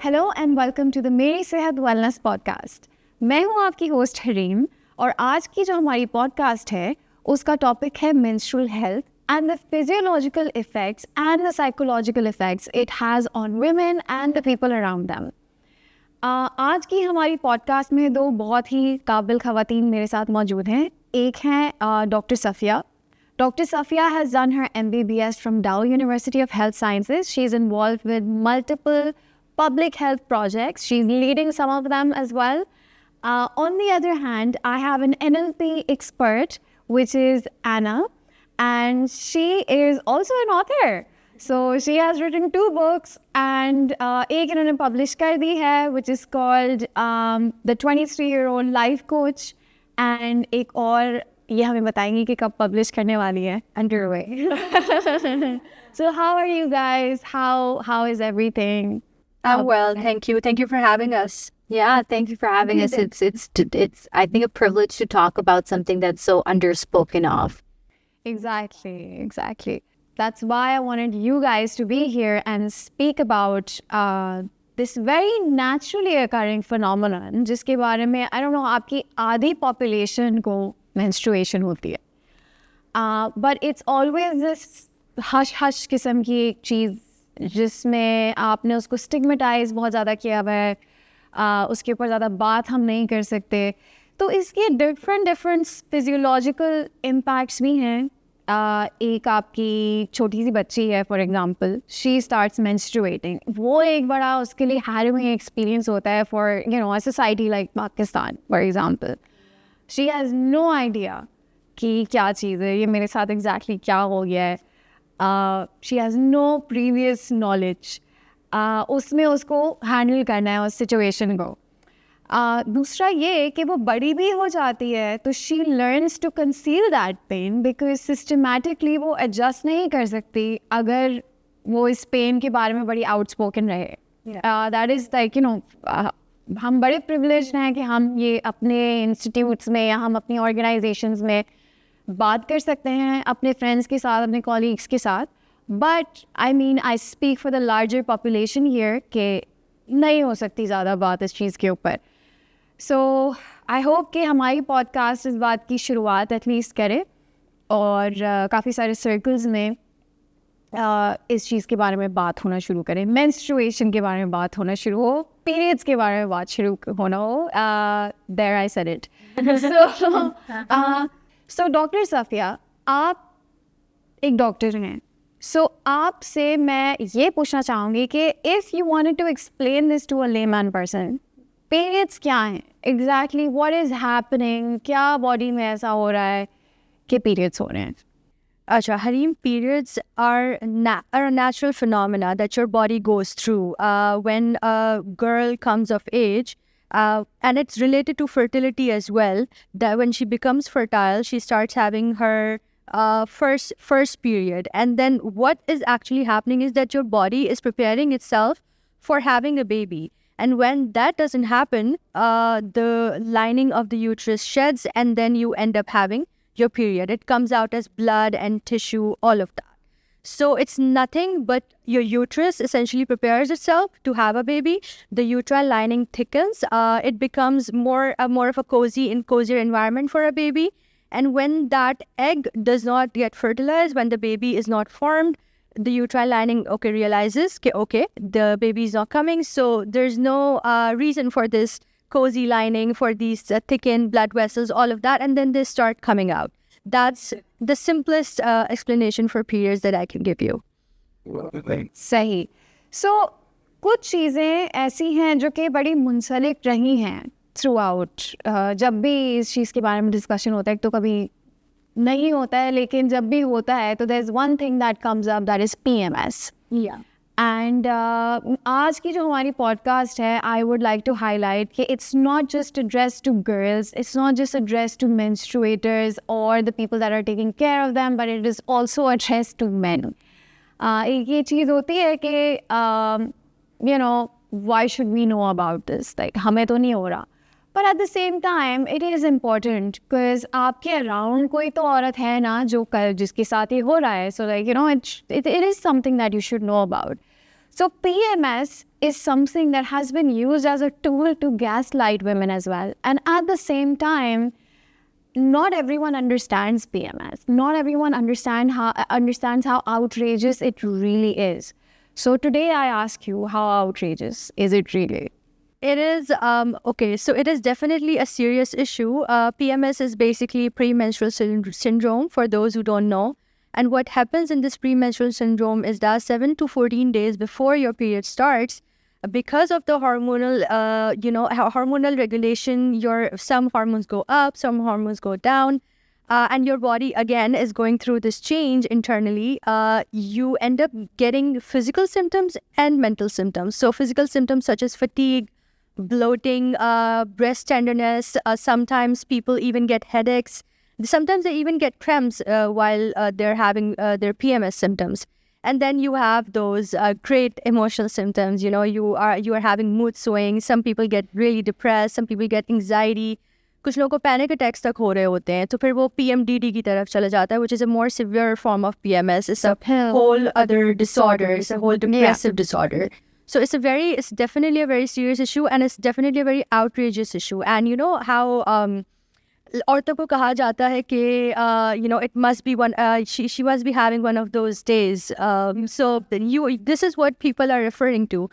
Hello and welcome to the Meri Sehat wellness podcast. मैं हूं आपकी होस्ट हरीम और आज की जो हमारी पॉडकास्ट है उसका टॉपिक है menstrual health and the physiological effects and the psychological effects it has on women and the people around them. आज की हमारी पॉडकास्ट में दो बहुत ही काबिल ख़वातीन मेरे साथ मौजूद हैं। एक हैं doctor Safiya. Dr. Safia has done her MBBS from Dow University of Health Sciences. She's involved with multiple public health projects. She's leading some of them as well. On the other hand, I have an NLP expert, which is Anna, and she is also an author. So she has written 2 books, and एक इन्होंने publish कर दी है, which is called The 23-Year-Old Life Coach, and एक और ये हमें बताएंगी कि कब पब्लिश करने वाली है underway. So how are you guys? How is everything? I'm well, thank you. Thank you for having us. Yeah, thank you for having us. It's I think a privilege to talk about something that's so underspoken of. Exactly. That's why I wanted you guys to be here and speak about this very naturally occurring phenomenon जिसके बारे में I don't know आपकी आधी population को menstruation होती है, but it's always this hush किस्म की एक चीज़ जिसमें आपने उसको स्टिग्मेटाइज बहुत ज़्यादा किया हुआ है, उसके ऊपर ज़्यादा बात हम नहीं कर सकते। तो इसके डिफरेंट फिजियोलॉजिकल इम्पैक्ट्स भी हैं। एक आपकी छोटी सी बच्ची है for example, she starts menstruating, वो एक बड़ा उसके लिए हैरिंग एक्सपीरियंस होता है for a society like Pakistan for example. She has no idea कि क्या चीज़ है, ये मेरे साथ एग्जैक्टली क्या हो गया है। She has no previous knowledge, उसमें उसको हैंडल करना है उस सिचुएशन को। दूसरा ये कि वो बड़ी भी हो जाती है तो she learns to conceal that pain because systematically वो एडजस्ट नहीं कर सकती अगर वो इस पेन के बारे में बड़ी आउटस्पोकन रहे। दैट इज़ लाइक हम बड़े प्रिविलेज्ड हैं कि हम ये अपने इंस्टीट्यूट्स में या हम अपनी ऑर्गेनाइजेशंस में बात कर सकते हैं अपने फ्रेंड्स के साथ, अपने कॉलीग्स के साथ, but I speak for the larger population here कि नहीं हो सकती ज़्यादा बात इस चीज़ के ऊपर। सो आई होप कि हमारी पॉडकास्ट इस बात की शुरुआत एटलीस्ट करे और काफ़ी सारे सर्कल्स में इस चीज़ के बारे में बात होना शुरू करें, मेंस्ट्रुएशन के बारे में बात होना शुरू हो, पीरियड्स के बारे में बात शुरू होना हो। There I said it. So doctor Safia, आप एक डॉक्टर हैं, सो आपसे मैं ये पूछना चाहूँगी कि if you wanted to explain this to a layman person, periods क्या हैं एग्जैक्टली, व्हाट इज़ हैपनिंग, क्या बॉडी में ऐसा हो रहा है कि पीरियड्स हो रहे हैं? Acha, Harim, periods are a natural phenomena that your body goes through when a girl comes of age, and it's related to fertility as well. That when she becomes fertile, she starts having her first period, and then what is actually happening is that your body is preparing itself for having a baby. And when that doesn't happen, the lining of the uterus sheds, and then you end up having your period. It comes out as blood and tissue, all of that. So it's nothing but your uterus essentially prepares itself to have a baby. The uterine lining thickens. It becomes more of a cozier environment for a baby. And when that egg does not get fertilized, when the baby is not formed, the uterine lining realizes that the baby is not coming. So there's no reason for this cozy lining, for these thickened blood vessels, all of that, and then they start coming out. That's the simplest explanation for periods that I can give you. सही। So कुछ चीज़ें ऐसी हैं जो कि बड़ी मुंसलिक रही हैं थ्रू आउट। जब भी इस चीज़ के बारे में डिस्कशन होता है, तो कभी नहीं होता है, लेकिन जब भी होता है तो there is one thing that comes up, that is PMS। And आज की जो हमारी पॉडकास्ट है, I would like to highlight कि it's not just address to girls, it's not just address to menstruators और the people that are taking care of them, but it is also address to man. एक ये चीज़ होती है कि why should we know about this, like हमें तो नहीं हो रहा, but at the same time it is important because आपके अराउंड कोई तो औरत है ना जिसके साथ ये हो रहा है, so like it is something that you should know about. So PMS is something that has been used as a tool to gaslight women as well. And at the same time, not everyone understands PMS. Not everyone understands how outrageous it really is. So today I ask you, how outrageous is it really? It is, okay, so it is definitely a serious issue. PMS is basically premenstrual syndrome, for those who don't know. And what happens in this premenstrual syndrome is that 7 to 14 days before your period starts, because of the hormonal, hormonal regulation, some hormones go up, some hormones go down, and your body, again, is going through this change internally. You end up getting physical symptoms and mental symptoms. So physical symptoms such as fatigue, bloating, breast tenderness. Sometimes people even get headaches. Sometimes they even get cramps while they're having their PMS symptoms. And then you have those great emotional symptoms. You know, you are having mood swings. Some people get really depressed. Some people get anxiety. कुछ लोगों को panic attacks तक हो रहे होते हैं, तो फिर वो PMDD की तरफ चला जाता है, which is a more severe form of PMS. It's a whole other disorder. It's a whole depressive disorder. So it's definitely a very serious issue, and it's definitely a very outrageous issue. And you know how औरतों को कहा जाता है कि it must be she must be having one of those days. So this is what people are referring to.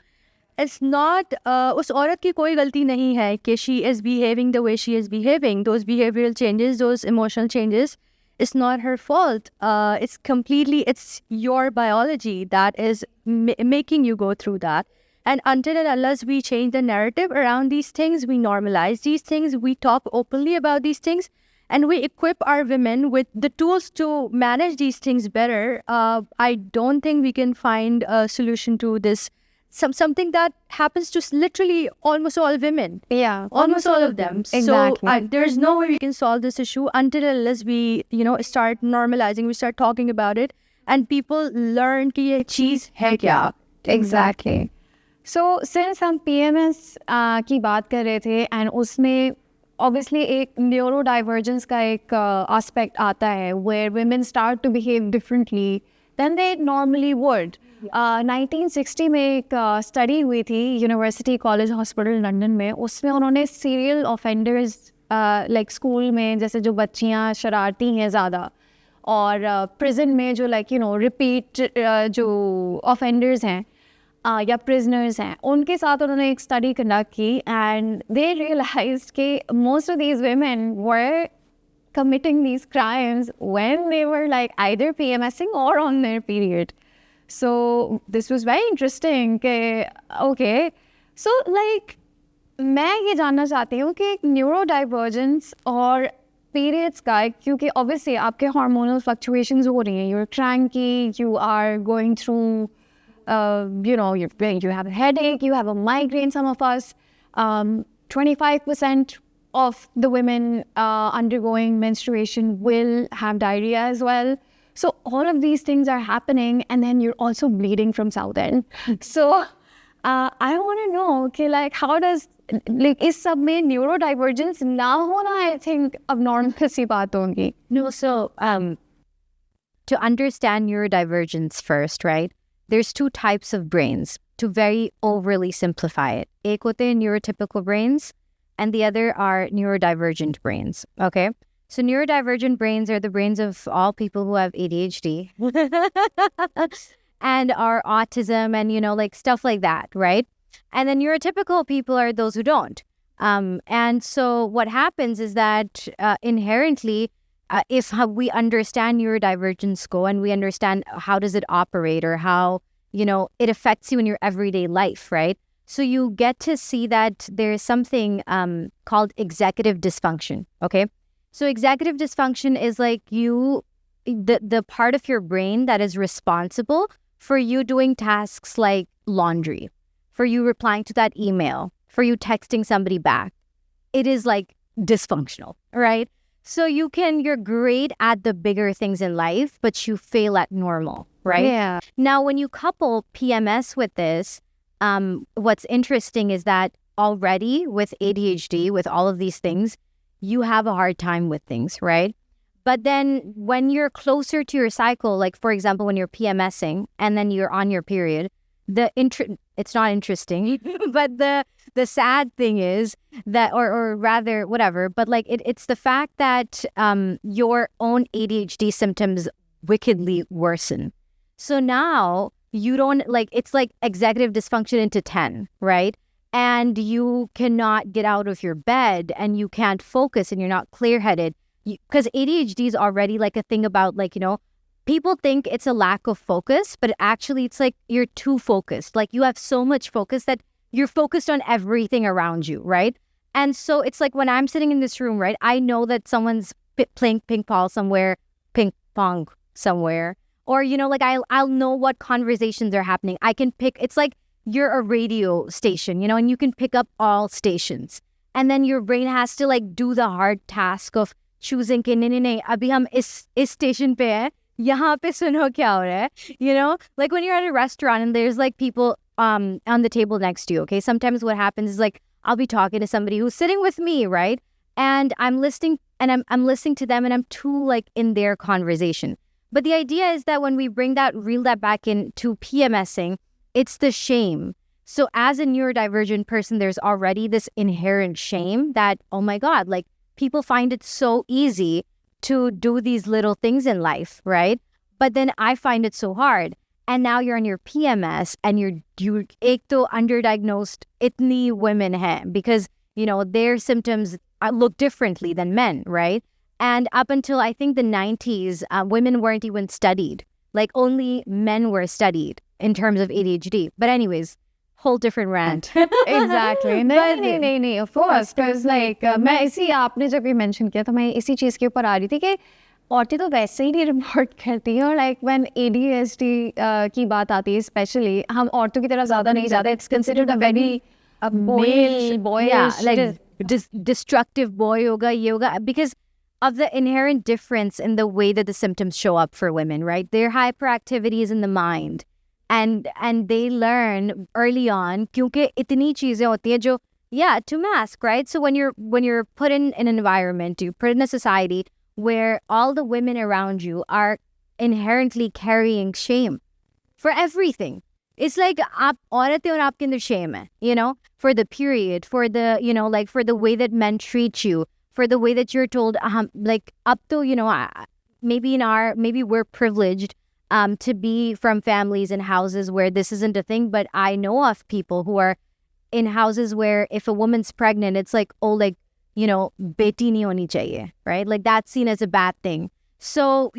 It's not उस औरत की कोई गलती नहीं है कि she is behaving the way she is behaving. Those behavioral changes, those emotional changes, it's not her fault. It's your biology that is making you go through that. And until and unless we change the narrative around these things, we normalize these things, we talk openly about these things, and we equip our women with the tools to manage these things better, I don't think we can find a solution to this. Something that happens to literally almost all women. Yeah. Almost all of them. Exactly. So there's no way we can solve this issue until unless we, start normalizing, we start talking about it, and people learn कि ये चीज़ है क्या. Exactly. So since हम PMS की बात कर रहे थे, and उसमें obviously एक neurodivergence का एक aspect आता है where women start to behave differently than they normally would. 1960 में एक स्टडी हुई थी यूनिवर्सिटी कॉलेज हॉस्पिटल लंदन में. उसमें उन्होंने सीरियल ऑफेंडर्स लाइक स्कूल में जैसे जो बच्चियाँ शरारती हैं ज़्यादा, और प्रिजन में जो रिपीट जो ऑफेंडर्स हैं या प्रिजनर्स हैं, उनके साथ उन्होंने एक स्टडी कंडक्ट की, एंड दे रियलाइज्ड कि most of these women were committing these crimes when they were like either PMSing or on their period. So this was very interesting. Okay, so like मैं ये जानना चाहती हूँ कि न्यूरोडाइवर्जेंस और periods का, क्योंकि obviously आपके हार्मोनल फ्लक्चुएशंस हो रही हैं, you're cranky, you are going through you have a headache, you have a migraine. Some of us 25% of the women undergoing menstruation will have diarrhea as well. So all of these things are happening, and then you're also bleeding from south end. So I want to know, okay, like how does is सब में neurodivergence ना होना, I think abnormal सी बात होगी. No, so to understand neurodivergence first, right? There's two types of brains, to very overly simplify it. एक होते हैं neurotypical brains, and the other are neurodivergent brains, okay? So neurodivergent brains are the brains of all people who have ADHD and are autism and, stuff like that, right? And the neurotypical people are those who don't. And so what happens is that inherently, if we understand neurodivergence and we understand how does it operate or how, it affects you in your everyday life, right? So you get to see that there is something called executive dysfunction, okay? So executive dysfunction is like the part of your brain that is responsible for you doing tasks like laundry, for you replying to that email, for you texting somebody back. It is like dysfunctional, right? So you're great at the bigger things in life, but you fail at normal, right? Yeah. Now, when you couple PMS with this, what's interesting is that already with ADHD, with all of these things, you have a hard time with things, right? But then when you're closer to your cycle, like for example, when you're PMSing and then you're on your period, it's not interesting, but the sad thing is that, or rather whatever, but like it's the fact that your own ADHD symptoms wickedly worsen. So now you don't like, it's like executive dysfunction into 10, right? And you cannot get out of your bed and you can't focus and you're not clear-headed. Because ADHD is already like a thing about like, people think it's a lack of focus, but actually it's like you're too focused. Like you have so much focus that you're focused on everything around you, right? And so it's like when I'm sitting in this room, right, I know that someone's playing ping pong somewhere. Or, like I'll know what conversations are happening. I can pick, it's like you're a radio station, and you can pick up all stations. And then your brain has to like do the hard task of choosing कि नहीं अभी हम इस station पे हैं, यहाँ पे सुनो क्या हो रहा है, like when you're at a restaurant and there's like people on the table next to you, okay? Sometimes what happens is like I'll be talking to somebody who's sitting with me, right? And I'm listening and I'm listening to them and I'm too like in their conversation. But the idea is that when we reel that back into PMSing, it's the shame. So as a neurodivergent person, there's already this inherent shame that, oh my God, like people find it so easy to do these little things in life, right? But then I find it so hard. And now you're on your PMS and you're ek to underdiagnosed itni women hai because, their symptoms look differently than men, right? And up until I think the 90s, women weren't even studied. Like only men were studied in terms of ADHD. But anyways, whole different rant. Exactly. नहीं, of course. Because like मैं इसी आपने जब ये mention किया तो मैं इसी चीज़ के ऊपर आ रही थी कि औरतें तो वैसे ही नहीं रिपोर्ट करती हैं और like when ADHD की बात आती है especially हम औरतों की तरफ ज़्यादा नहीं जाते. It's considered a very boyish, yeah, like destructive boy yoga, because of the inherent difference in the way that the symptoms show up for women, right? Their hyperactivity is in the mind. And they learn early on क्योंकि इतनी चीजें होती हैं जो to mask, right? So when you're put in an environment, you put in a society where all the women around you are inherently carrying shame for everything. It's like आप औरतें और आपके अंदर shame है, for the period, for the like for the way that men treat you, for the way that you're told like up to maybe we're privileged to be from families and houses where this isn't a thing, but I know of people who are in houses where if a woman's pregnant, it's like, oh, like, beti nahi honi chahiye, right? Like that's seen as a bad thing. So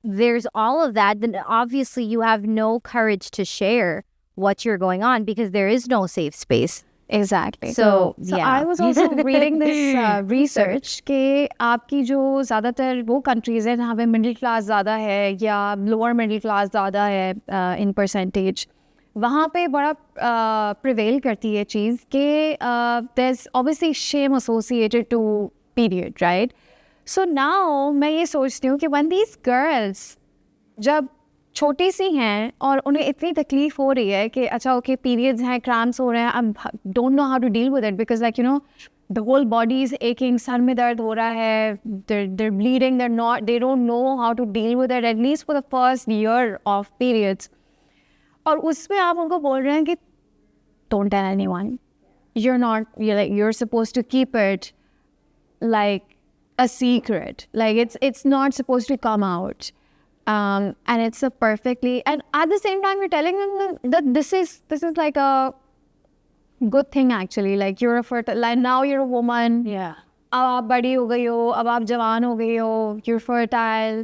there's all of that. Then obviously you have no courage to share what you're going on because there is no safe space. Exactly. So yeah. I was also reading this research कि आपकी जो ज़्यादातर वो countries हैं जहाँ पे middle class ज़्यादा है या lower middle class ज़्यादा है in percentage, वहाँ पे बड़ा prevail करती है चीज़ कि there's obviously shame associated to period, right? So now मैं ये सोचती हूँ कि when these girls जब छोटी सी हैं और उन्हें इतनी तकलीफ हो रही है कि अच्छा ओके पीरियड्स हैं क्रैम्प्स हो रहे हैं I don't know how to deal with it because like the whole body is aching सर में दर्द हो रहा है they're bleeding they don't know how to deal with it at least for the first year of periods और उसमें आप उनको बोल रहे हैं कि don't tell anyone you're supposed to keep it like a secret like it's not supposed to come out. And it's a perfectly, and at the same time, you're telling them that this is like a good thing actually. Like you're a fertile, like now you're a woman. Yeah. अब आप बड़ी हो गई हो, अब आप जवान हो गई हो, you're fertile.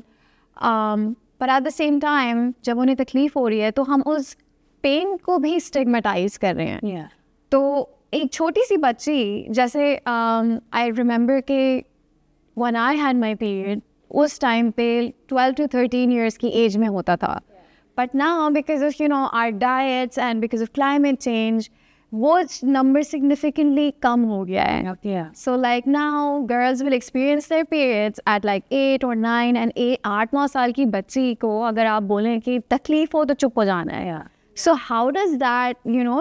But at the same time, जब उन्हें तकलीफ हो रही है, तो हम उस pain को भी stigmatize कर रहे हैं. Yeah. तो एक छोटी सी बच्ची, जैसे I remember कि when I had my period, उस टाइम पे 12 to 13 years की एज में होता था. But now because of our diets and because of climate change, वो number significantly कम हो गया है. Yeah. So like now girls will experience their periods at like 8 or 9 and 8-9 साल की बच्ची को अगर आप बोलें कि तकलीफ हो तो चुप हो जाना है. Yeah. So how does that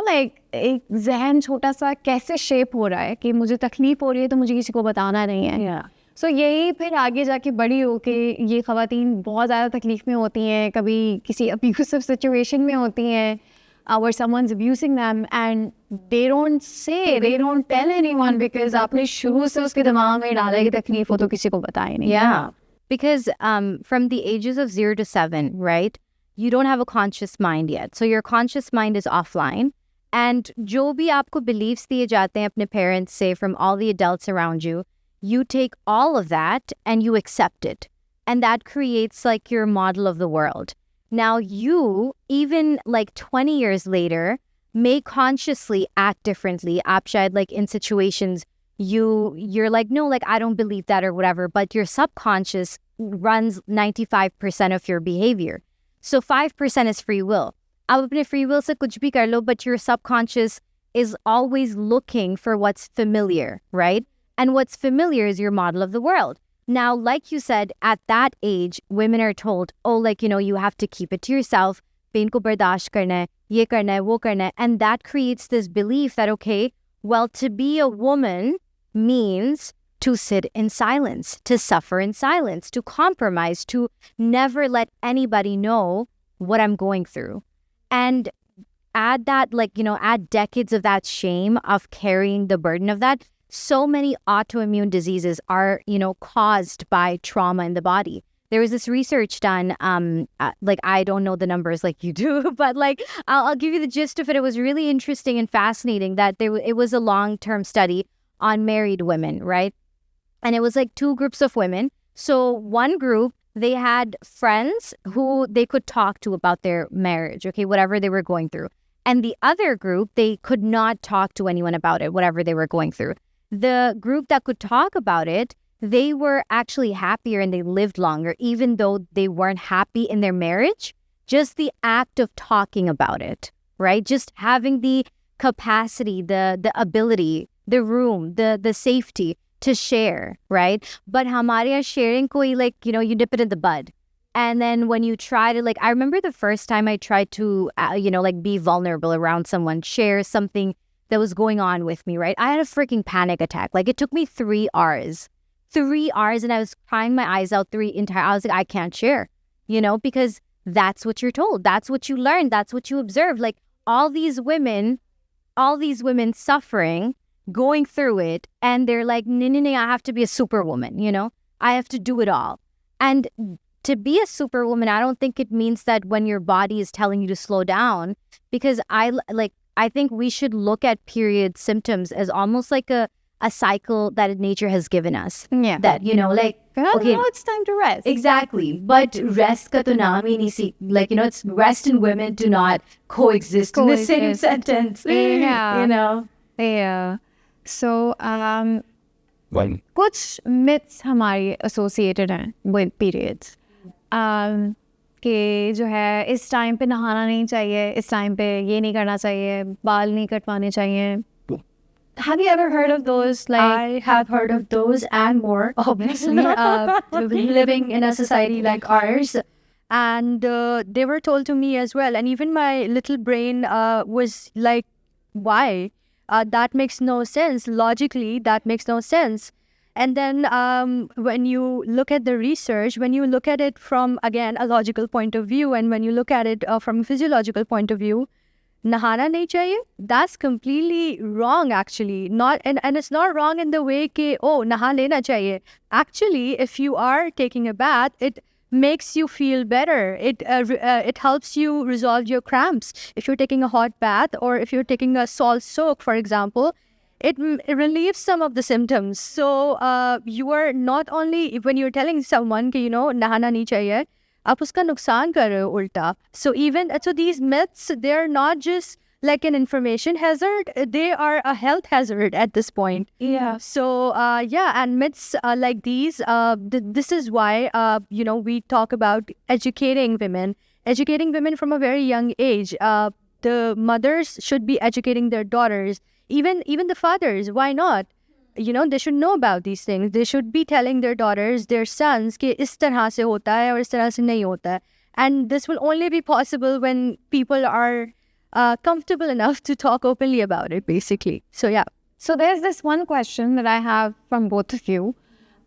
like एक जहन छोटा सा कैसे shape हो रहा है कि मुझे तकलीफ हो रही है तो मुझे किसी को बताना नहीं है. Yeah. So यही फिर आगे जाके बड़ी हो के ये ख़वातीन बहुत ज़्यादा तकलीफ़ में होती हैं, कभी किसी अब्यूसिव सिचुएशन में होती हैं, where someone's abusing them and they don't say, they don't tell anyone because आपने शुरू से उसके दिमाग में डाला कि तकलीफ हो तो किसी को बताए नहीं. Yeah. Because from the ages of 0 to 7, right, you don't have a conscious mind yet. So your conscious mind is offline. And जो भी आपको beliefs दिए जाते हैं अपने parents से, from all the adults around you, you take all of that and you accept it. And that creates like your model of the world. Now you, even like 20 years later, may consciously act differently. आप शायद like in situations, you're like, no, like I don't believe that or whatever, but your subconscious runs 95% of your behavior. So 5% is free will. आप अपने free will से कुछ भी कर लो, but your subconscious is always looking for what's familiar, right? And what's familiar is your model of the world. Now, like you said, at that age, women are told, oh, like, you know, you have to keep it to yourself. Pain ko bardasht karna hai, ye karna hai, wo karna hai. And that creates this belief that, okay, well, to be a woman means to sit in silence, to suffer in silence, to compromise, to never let anybody know what I'm going through. And add that, like, you know, add decades of that shame of carrying the burden of that. So many autoimmune diseases are, you know, caused by trauma in the body. There was this research done, like, I don't know the numbers like you do, but like, I'll give you the gist of it. It was really interesting and fascinating that it was a long-term study on married women, right? And it was like 2 groups of women. So one group, they had friends who they could talk to about their marriage, okay, whatever they were going through. And the other group, they could not talk to anyone about it, whatever they were going through. The group that could talk about it, they were actually happier and they lived longer, even though they weren't happy in their marriage. Just the act of talking about it, right? Just having the capacity, the ability, the room, the safety to share, right? But हमारे यहाँ sharing कोई, like, you know, you nip it in the bud. And then when you try to, like, I remember the first time I tried to, you know, like, be vulnerable around someone, share something that was going on with me, right? I had a freaking panic attack. Like, it took me 3 hours. 3 hours, and I was crying my eyes out I was like, I can't share, you know, because that's what you're told. That's what you learn. That's what you observe. Like, all these women suffering, going through it, and they're like, no, I have to be a superwoman, you know? I have to do it all. And to be a superwoman, I don't think it means that when your body is telling you to slow down, because I think we should look at period symptoms as almost like a cycle that nature has given us. Yeah. That, you know, like, okay, now it's time to rest. exactly. But rest ka to naam hi nahi si, like, you know, it's rest and women do not coexist in the same Coexist. sentence. Yeah. You know? Yeah. So, कुछ myths हमारी associated हैं with periods. कि जो है इस time पे नहाना नहीं चाहिए, इस टाइम पे ये नहीं करना चाहिए, बाल नहीं कटवाने चाहिए. Have you ever heard of those? Like, I have heard of those and more, obviously, living in a society like ours. And they were told to me as well. And even my little brain was like, why? That makes no sense. Logically, that makes no sense. And then when you look at the research, when you look at it from, again, a logical point of view, and when you look at it from a physiological point of view, nahana nahi chahiye, that's completely wrong, actually. And it's not wrong in the way ke, oh, naha lena chahiye. Actually, if you are taking a bath, it makes you feel better. It helps you resolve your cramps. If you're taking a hot bath, or if you're taking a salt soak, for example, it relieves some of the symptoms. So you are not only, when you're telling someone कि, you know, नहाना नहीं चाहिए, आप उसका नुकसान कर रहे हो उल्टा. So these myths, they're not just like an information hazard, they are a health hazard at this point. yeah. So and myths like these, this is why you know, we talk about educating women from a very young age. The mothers should be educating their daughters, even the fathers. Why not? You know, they should know about these things. They should be telling their daughters, their sons, कि इस तरह से होता है और इस तरह से नहीं होता है. And this will only be possible when people are comfortable enough to talk openly about it, basically. So yeah. So there's this one question that I have from both of you.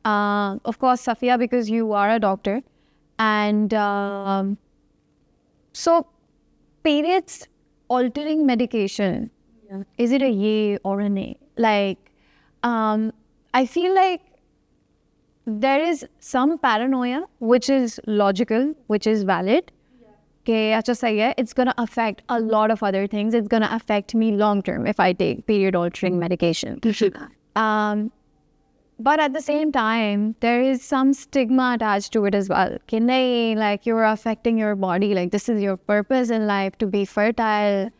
Of course, Safiya, because you are a doctor. And so periods altering medication, is it a yay or a nay? Like, I feel like there is some paranoia which is logical, which is valid. Okay, acha sahi hai, it's gonna affect a lot of other things. It's gonna affect me long term if I take period altering medication. But at the same time, there is some stigma attached to it as well. Ki nahi, like you're affecting your body. Like this is your purpose in life, to be fertile.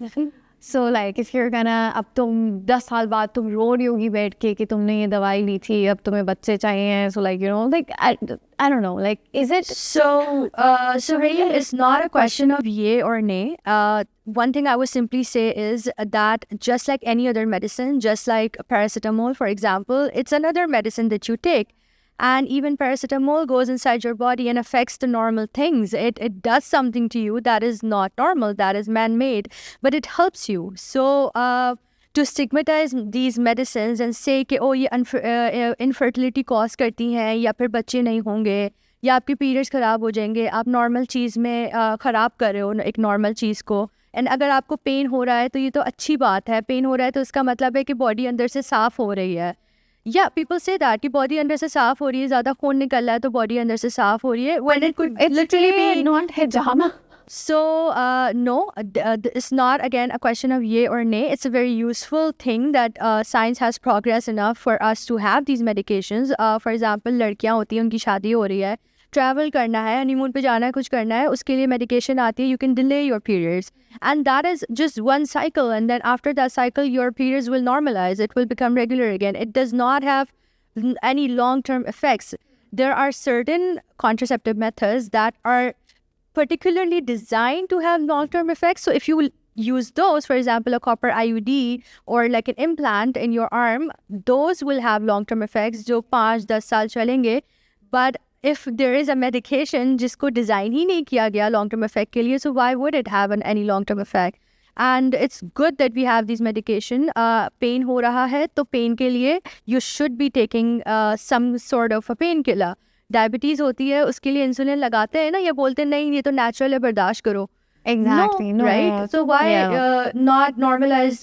So like if you're gonna, अब तुम 10 साल बाद तुम रो रही होगी बैठ के कि तुमने ये दवाई ली थी, अब तुम्हें बच्चे चाहिए हैं. So like, you know, like I don't know, like is it? So, really, it's not a question of yay or nay. One thing I would simply say is that just like any other medicine, just like paracetamol, for example, it's another medicine that you take. And even paracetamol goes inside your body and affects the normal things. It does something to you that is not normal, that is man-made, but it helps you. So, to stigmatize these medicines and say कि oh ये infertility cause करती हैं या फिर बच्चे नहीं होंगे या आपके periods ख़राब हो जाएंगे, आप normal चीज़ में ख़राब कर रहे हो एक normal चीज़ को. एंड अगर आपको पेन हो रहा है तो ये तो अच्छी बात है. पेन हो रहा है तो इसका मतलब है कि बॉडी अंदर से साफ़ हो रही है. या पीपल से दैट कि बॉडी अंदर से साफ़ हो रही है, ज़्यादा खून निकल रहा है तो बॉडी अंदर से साफ़ हो रही है. When it could literally be not hijama. So, no, it's not, again, a question of yay or nay. It's a very useful thing that science has progressed enough for us to have these medications. For example, लड़कियाँ होती हैं, उनकी शादी हो रही है, travel करना है, हनीमून पे जाना है, कुछ करना है, उसके लिए medication आती है, you can delay your periods. And that is just one cycle. And then after that cycle, your periods will normalize. It will become regular again. It does not have any long-term effects. There are certain contraceptive methods that are particularly designed to have long-term effects. So if you will use those, for example, a copper IUD or like an implant in your arm, those will have long-term effects जो 5-10 साल चलेंगे. But if there is a medication जिसको design ही नहीं किया गया long-term effect के लिए, so why would it have any long-term effect? And it's good that we have these medication. Pain हो रहा है तो pain के लिए you should be taking some sort of a painkiller. Diabetes होती है उसके लिए इंसुलिन लगाते हैं ना, या बोलते हैं नहीं ये तो नेचुरल है बर्दाश्त करो. Exactly. No, right? So why not normalize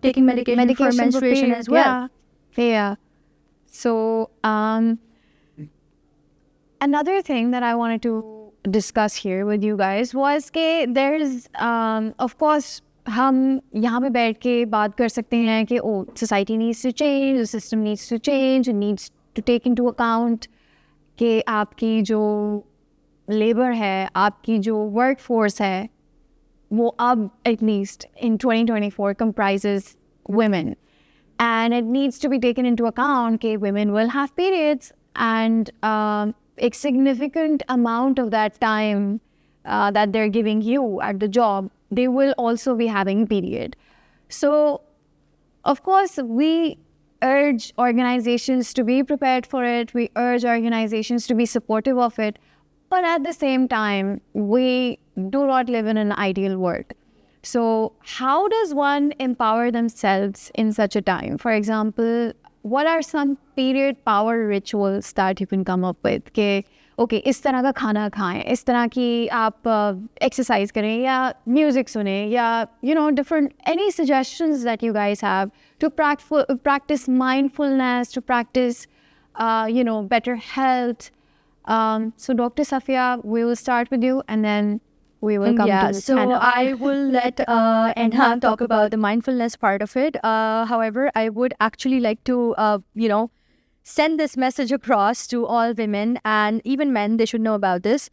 taking medication for menstruation period, as well? Yeah. So another thing that I wanted to discuss here with you guys was that there's of course हम यहाँ पे बैठ के बात कर सकते हैं कि oh, society needs to change, the system needs to change, it needs to take into account कि आपकी जो लेबर है, आपकी जो वर्क फोर्स है, वो अब at least in 2024 comprises women, and it needs to be taken into account कि women will have periods, and a significant amount of that time that they're giving you at the job, they will also be having period. So of course we urge organizations to be prepared for it. We urge organizations to be supportive of it. But at the same time, we do not live in an ideal world. So how does one empower themselves in such a time? For example, what are some period power rituals that you can come up with? कि okay, इस तरह का खाना खाएं, इस तरह की आप exercise करें या music सुनें या you know different any suggestions that you guys have to practice mindfulness, to practice you know better health. So Dr. Safia, we will start with you and then we will come to so Hannah. I will let Enha talk about the mindfulness part of it. However, I would actually like to you know send this message across to all women and even men. They should know about this.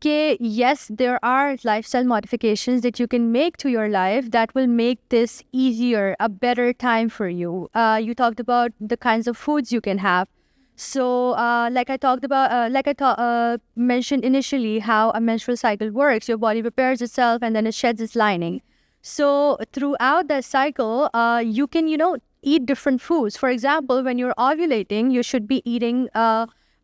Okay, yes, there are lifestyle modifications that you can make to your life that will make this easier, a better time for you. You talked about the kinds of foods you can have. So, like I mentioned initially, how a menstrual cycle works. Your body prepares itself and then it sheds its lining. So, throughout that cycle, you can, you know, eat different foods. For example, when you're ovulating, you should be eating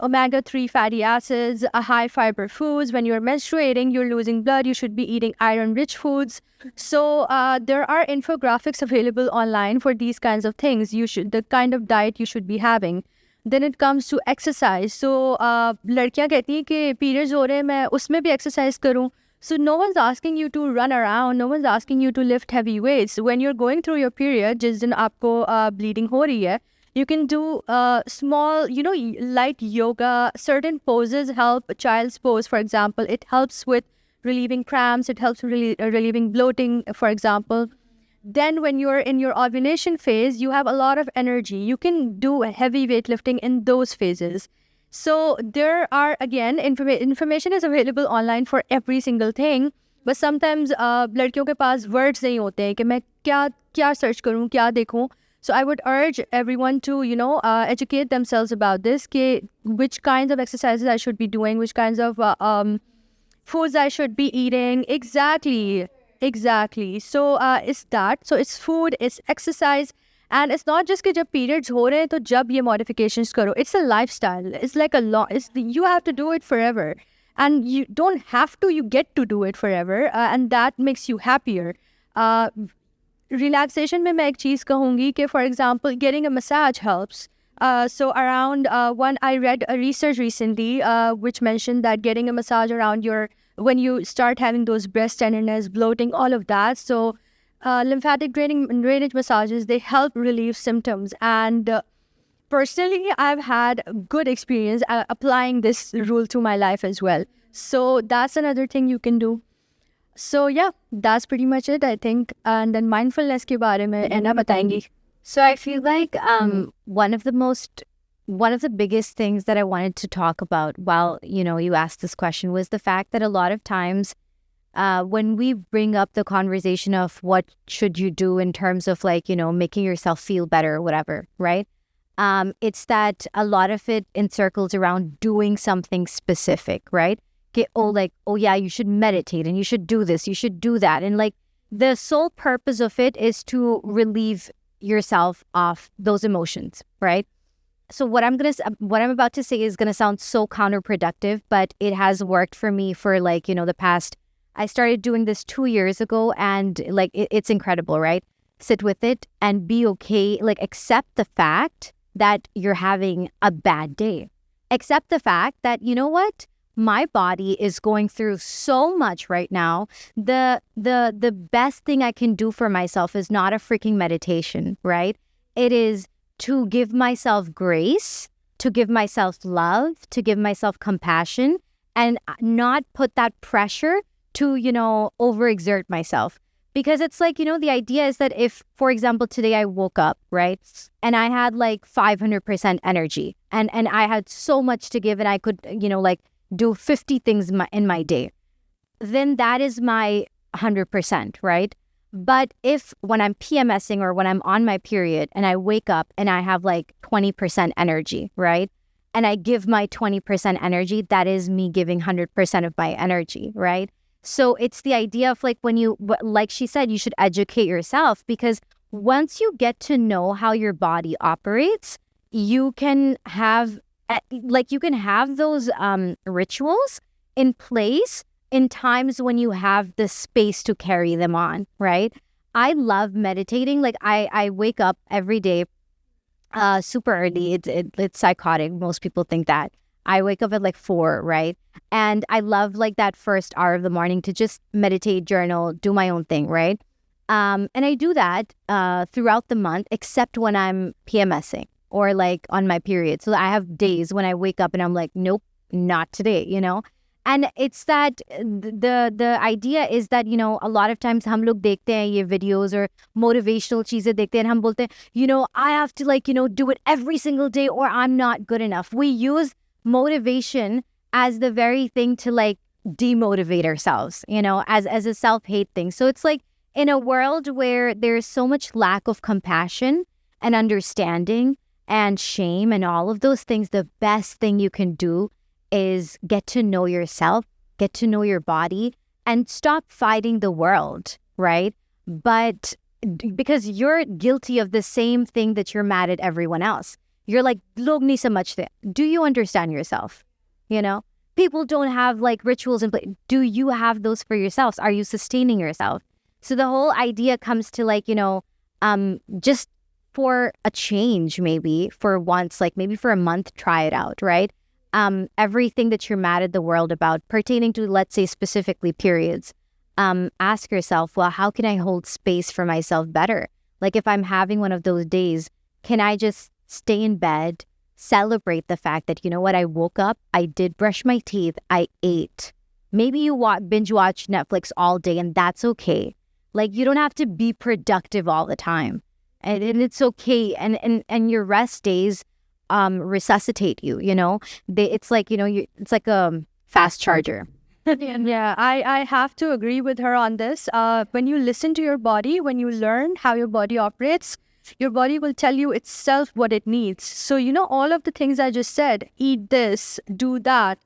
omega-3 fatty acids, high fiber foods. When you're menstruating, you're losing blood, you should be eating iron-rich foods. So there are infographics available online for these kinds of things. The kind of diet you should be having. Then it comes to exercise. So लड़कियां कहती हैं कि periods हो रहे हैं, मैं उसमें भी exercise करूं. So no one's asking you to run around, no one's asking you to lift heavy weights. When you're going through your period, जिस दिन आपको bleeding हो रही है, you can do small, light yoga. Certain poses help. Child's pose, for example, it helps with relieving cramps. It helps relieving bloating, for example. Then when you're in your ovulation phase, you have a lot of energy. You can do heavy weightlifting in those phases. So there are, again, information is available online for every single thing. But sometimes लड़कियों के पास words नहीं होते हैं कि मैं क्या search करूँ, क्या देखूँ. So I would urge everyone to, educate themselves about this, which kinds of exercises I should be doing, which kinds of foods I should be eating. Exactly. So it's that. So it's food, it's exercise. And it's not just कि जब periods हो रहे हैं तो जब ये modifications करो. It's a lifestyle. It's like you have to do it forever. And you don't have to, you get to do it forever. And that makes you happier. Relaxation में मैं एक चीज़ कहूँगी कि, for example, getting a massage helps. So around I read a research recently which mentioned that getting a massage around when you start having those breast tenderness, bloating, all of that. So lymphatic drainage massages, they help relieve symptoms. And personally, I've had good experience applying this rule to my life as well. So that's another thing you can do. So yeah, that's pretty much it, I think. And then mindfulness के बारे में Anna बताएंगी. So I feel like one of the biggest things that I wanted to talk about while, you asked this question was the fact that a lot of times when we bring up the conversation of what should you do in terms of making yourself feel better or whatever, right? It's that a lot of it encircles around doing something specific, right? Oh yeah, you should meditate and you should do this, you should do that. And the sole purpose of it is to relieve yourself of those emotions, right? So what I'm about to say is gonna sound so counterproductive, but it has worked for me for the past. I started doing this 2 years ago, and it's incredible, right? Sit with it and be okay. Accept the fact that you're having a bad day. Accept the fact that, you know what? My body is going through so much right now. The best thing I can do for myself is not a freaking meditation, right? It is to give myself grace, to give myself love, to give myself compassion, and not put that pressure to, overexert myself. Because it's the idea is that if, for example, today I woke up, right, and I had 500% energy and I had so much to give and I could, do 50 things in my day, then that is my 100%, right? But if when I'm PMSing or when I'm on my period and I wake up and I have 20% energy, right? And I give my 20% energy, that is me giving 100% of my energy, right? So it's the idea of when you, like she said, you should educate yourself, because once you get to know how your body operates, you can have those rituals in place in times when you have the space to carry them on, right? I love meditating. I wake up every day super early. It's psychotic. Most people think that. I wake up at 4, right? And I love that first hour of the morning to just meditate, journal, do my own thing, right? And I do that throughout the month, except when I'm PMSing or on my period. So I have days when I wake up and I'm nope, not today, And it's that the idea is that, a lot of times हम लोग देखते हैं ये videos or motivational चीजें देखते हैं and हम बोलते हैं, I have to do it every single day or I'm not good enough. We use motivation as the very thing to demotivate ourselves, as a self-hate thing. So it's in a world where there's so much lack of compassion and understanding and shame and all of those things, the best thing you can do is get to know yourself, get to know your body, and stop fighting the world, right? But because you're guilty of the same thing that you're mad at everyone else. You're log nahi samajhte. Do you understand yourself? People don't have rituals in place. Do you have those for yourselves? Are you sustaining yourself? So the whole idea comes to just for a change, maybe for once, maybe for a month, try it out, right? everything that you're mad at the world about pertaining to, let's say, specifically periods, ask yourself, well, how can I hold space for myself better? Like if I'm having one of those days, can I just stay in bed, celebrate the fact that, you know what, I woke up, I did brush my teeth, I ate. Maybe you binge watch Netflix all day and that's okay. Like you don't have to be productive all the time. And it's okay. And your rest days resuscitate you, you know? It's like, you know, it's like a fast charger. Yeah, I have to agree with her on this. When you listen to your body, when you learn how your body operates, your body will tell you itself what it needs. So, you know, all of the things I just said, eat this, do that,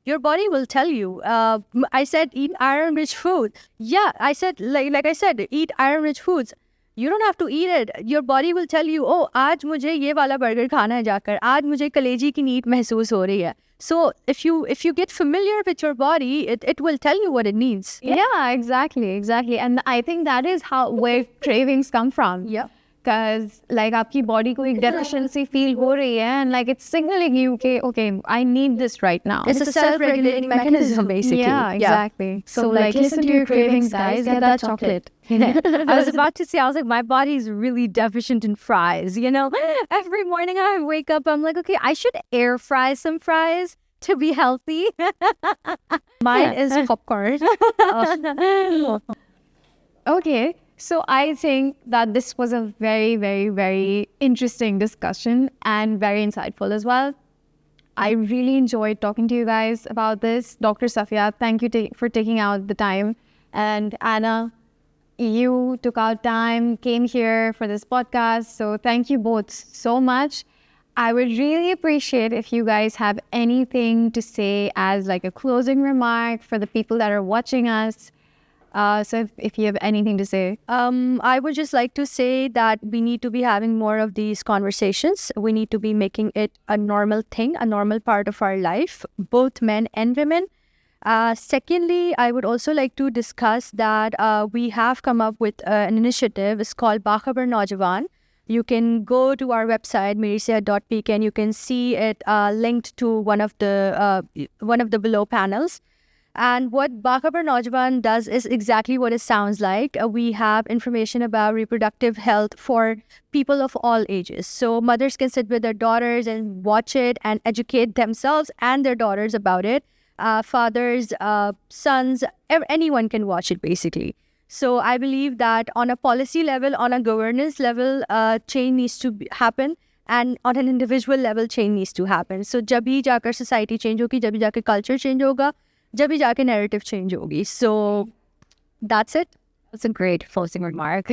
your body will tell you. I said, eat iron-rich food. Yeah, I said, like I said, eat iron-rich foods. You don't have to eat it. Your body will tell you, oh, आज मुझे ये वाला burger खाना है जाकर. आज मुझे कलेजी की नीड महसूस हो रही है. So if you get familiar with your body, it will tell you what it needs. Yeah, exactly. And I think that is where cravings come from. Yeah. Because like आपकी body को एक deficiency feel हो रही है and like it's signaling you okay, I need this right now. It's a self-regulating mechanism, basically. Yeah, exactly. So like listen to your cravings, guys. Get that chocolate. I was about to say, I was like, my body's really deficient in fries, you know? Every morning I wake up, I'm like, okay, I should air fry some fries to be healthy. Mine is popcorn. Okay, so I think that this was a very, very, very interesting discussion and very insightful as well. I really enjoyed talking to you guys about this. Dr. Safia, thank you for taking out the time. And Anna, you took out time, came here for this podcast. So thank you both so much. I would really appreciate if you guys have anything to say as like a closing remark for the people that are watching us. So if you have anything to say. I would just like to say that we need to be having more of these conversations. We need to be making it a normal thing, a normal part of our life, both men and women. Secondly, I would also like to discuss that we have come up with an initiative. It's called Bakhabar Naujawan. You can go to our website, meresehat.pk, and you can see it linked to one of the below panels. And what Bakhabar Naujawan does is exactly what it sounds like. We have information about reproductive health for people of all ages. So mothers can sit with their daughters and watch it and educate themselves and their daughters about it. Fathers, sons, anyone can watch it basically. So I believe that on a policy level, on a governance level, change needs to happen. And on an individual level, change needs to happen. So जब भी जाकर society change होगी, जब भी जाकर culture change होगा, जब भी जाकर narrative change होगी. So that's it. That's a great closing remark.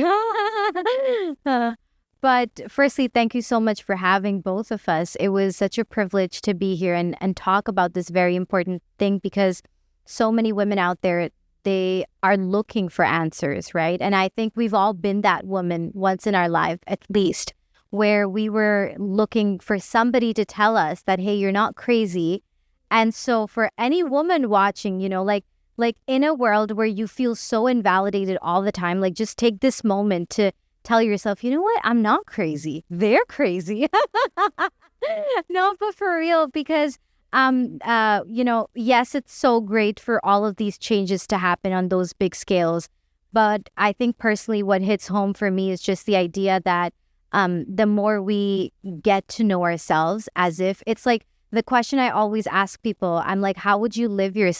But firstly, thank you so much for having both of us. It was such a privilege to be here and talk about this very important thing, because so many women out there, they are looking for answers, right? And I think we've all been that woman once in our life, at least, where we were looking for somebody to tell us that, hey, you're not crazy. And so for any woman watching, you know, like in a world where you feel so invalidated all the time, like just take this moment to tell yourself, you know what, I'm not crazy. They're crazy. No, but for real, because, you know, yes, it's so great for all of these changes to happen on those big scales. But I think personally what hits home for me is just the idea that the more we get to know ourselves, as if it's like the question I always ask people, I'm like, how would you live your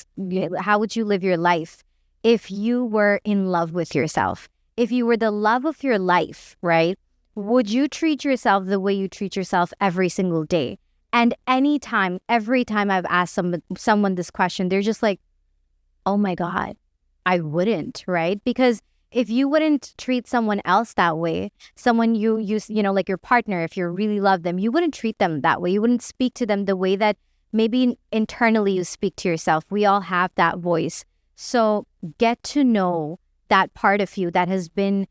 life if you were in love with yourself? If you were the love of your life, right? Would you treat yourself the way you treat yourself every single day? And every time I've asked someone this question, they're just like, oh my God, I wouldn't, right? Because if you wouldn't treat someone else that way, someone you know, like your partner, if you really love them, you wouldn't treat them that way. You wouldn't speak to them the way that maybe internally you speak to yourself. We all have that voice. So get to know that part of you that has been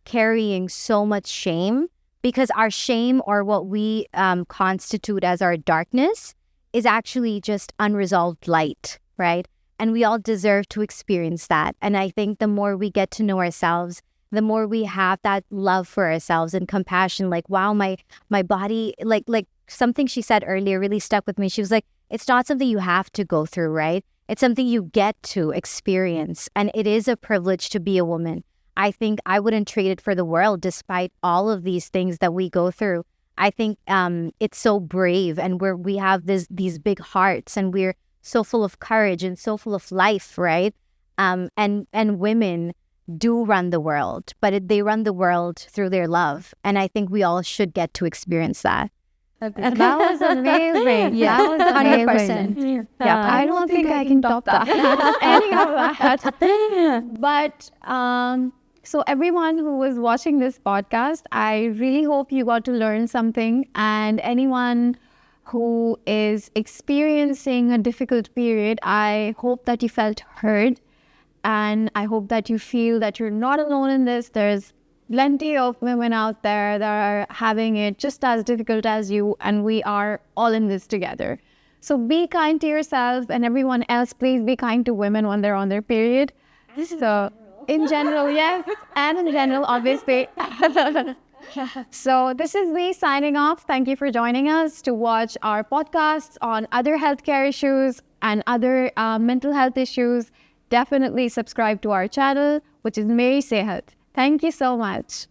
carrying so much shame, because our shame, or what we constitute as our darkness, is actually just unresolved light, right? And we all deserve to experience that. And I think the more we get to know ourselves, the more we have that love for ourselves and compassion, like, wow, my body, like something she said earlier really stuck with me. She was like, It's not something you have to go through, right? It's something you get to experience. And it is a privilege to be a woman. I think I wouldn't trade it for the world despite all of these things that we go through. I think it's so brave, and we have these big hearts, and we're so full of courage and so full of life, right? And women do run the world, but they run the world through their love. And I think we all should get to experience that. That was amazing. Yeah, That was 100%. amazing. Yeah. I don't think I can top that. Any of that. But so everyone who was watching this podcast, I really hope you got to learn something. And anyone who is experiencing a difficult period, I hope that you felt heard. And I hope that you feel that you're not alone in this. There's plenty of women out there that are having it just as difficult as you, and we are all in this together. So be kind to yourself, and everyone else, please be kind to women when they're on their period. So in general, yes, and in general, obviously. So this is me signing off. Thank you for joining us to watch our podcasts on other healthcare issues and other mental health issues. Definitely subscribe to our channel, which is Meri Sehat. Thank you so much.